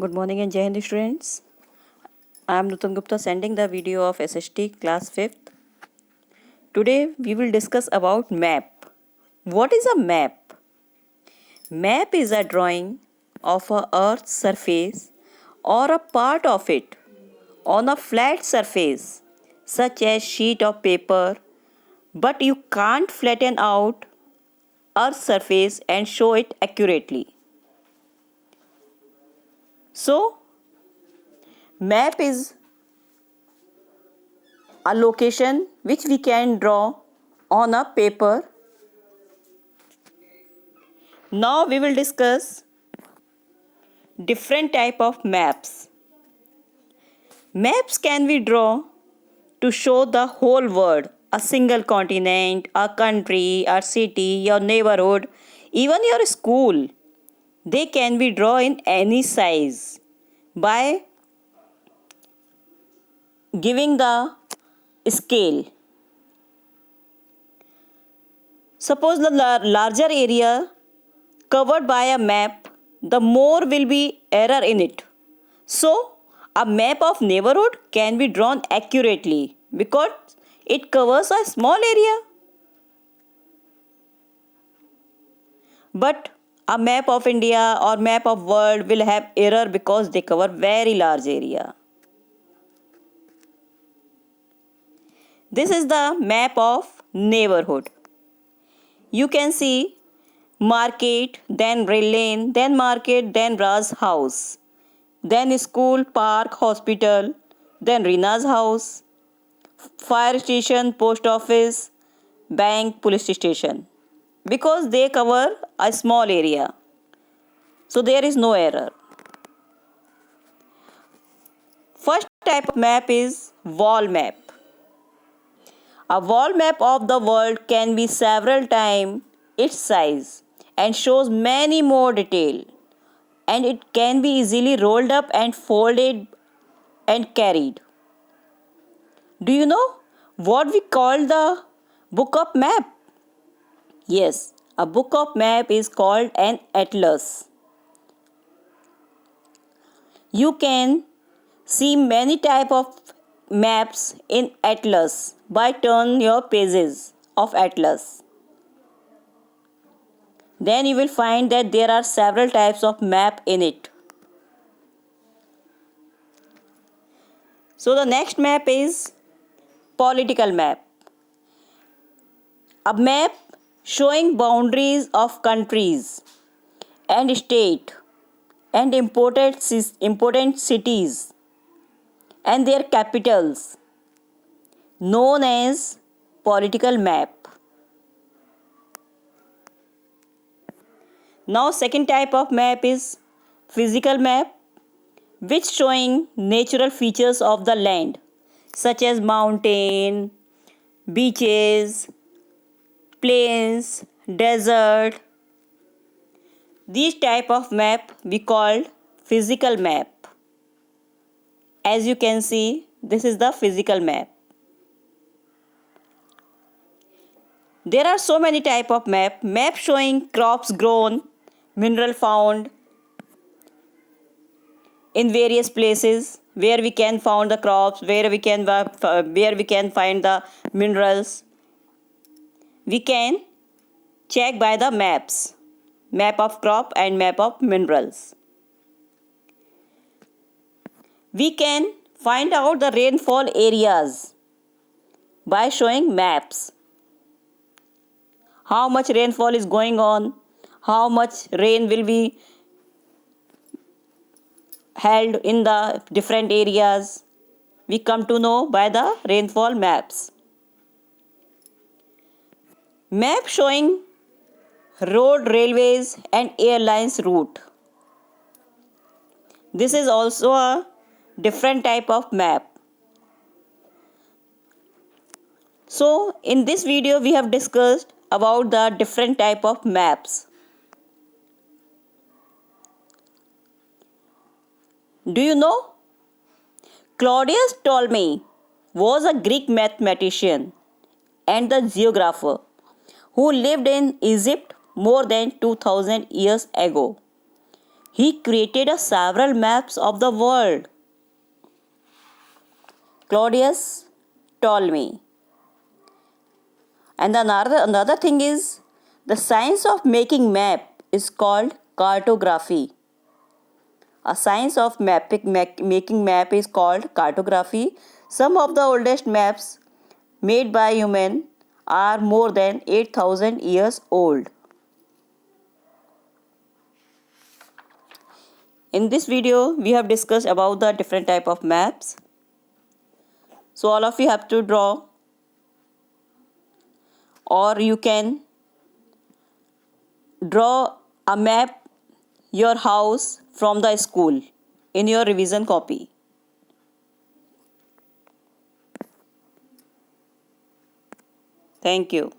Good morning and Jai Hind students. I am Nutan Gupta sending the video of SST class 5th. Today we will discuss about map. What is a map? Map is a drawing of a earth's surface or a part of it on a flat surface such as sheet of paper, but you can't flatten out earth's surface and show it accurately. So map is a location which we can draw on a paper. Now we will discuss different type of maps. Maps can be drawn to show the whole world, a single continent, a country, a city, your neighborhood, even your school. They can be drawn in any size by giving the scale. Suppose the larger area covered by a map, the more will be error in it. So, a map of neighborhood can be drawn accurately because it covers a small area. But a map of India or map of world will have error because they cover very large area. This is the map of neighborhood. You can see market, then rail lane, then market, then Raj house, then school, park, hospital, then Rina's house, fire station, post office, bank, police station. Because they cover a small area, so there is no error. First type of map is wall map. A wall map of the world can be several times its size and shows many more detail, and it can be easily rolled up and folded and carried. Do you know what we call the book of map? Yes, a book of map is called an atlas. You can see many type of maps in atlas by turn your pages of atlas. Then you will find that there are several types of map in it. So the next map is political map. A map showing boundaries of countries and state and important cities and their capitals, known as political map. Now second type of map is physical map, which showing natural features of the land such as mountain, beaches, plains, desert. These type of map we called physical map. As you can see, this is the physical map. There are so many type of map. Map showing crops grown, mineral found in various places where we can found the crops, where we can find the minerals. We can check by the maps, map of crop and map of minerals. We can find out the rainfall areas by showing maps. How much rainfall is going on, how much rain will be held in the different areas. We come to know by the rainfall maps. Map showing road, railways and airlines route. This is also a different type of map. So in this video we have discussed about the different type of maps. Do you know? Claudius Ptolemy was a Greek mathematician and the geographer who lived in Egypt more than 2000 years ago. He created several maps of the world. Claudius Ptolemy. And another thing is, the science of making map is called cartography. A science of making map is called cartography. Some of the oldest maps made by human are more than 8,000 years old. In this video, we have discussed about the different type of maps. So all of you have to draw, or you can draw a map your house from the school in your revision copy. Thank you.